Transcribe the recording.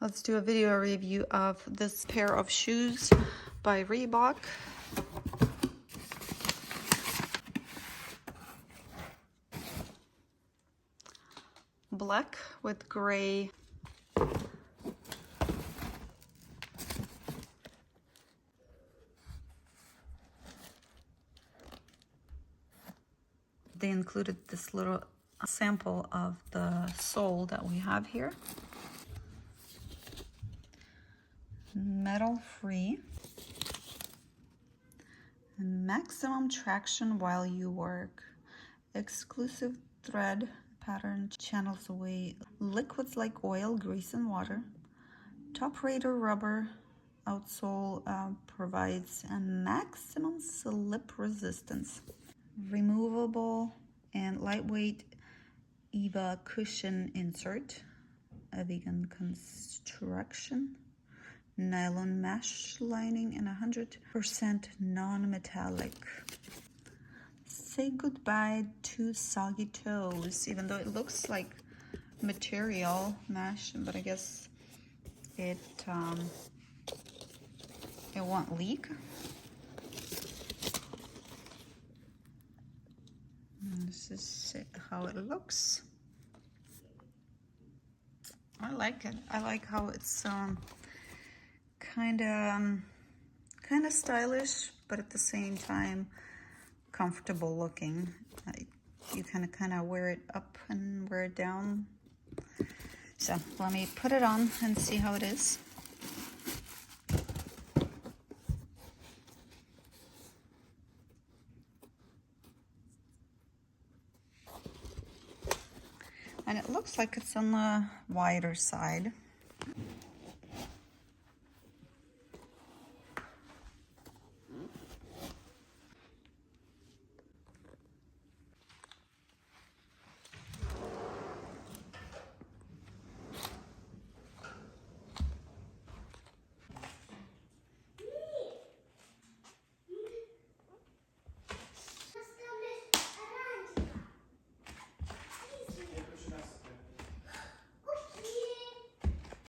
Let's do a video review of this pair of shoes by Reebok. Black with gray. They included this little sample of the sole that we have here. Metal free. Maximum traction while you work. Exclusive thread pattern channels away liquids like oil, grease, and water. Top rated rubber outsole provides a maximum slip resistance. Removable and lightweight EVA cushion insert. A vegan construction. Nylon mesh lining and 100% non-metallic. Say goodbye to soggy toes, even though it looks like material mesh, but I guess it won't leak. And this is how it looks. I like it. I like how it's kind of stylish, but at the same time comfortable looking. You kind of wear it up and wear it down. So let me put it on and see how it is. And it looks like it's on the wider side.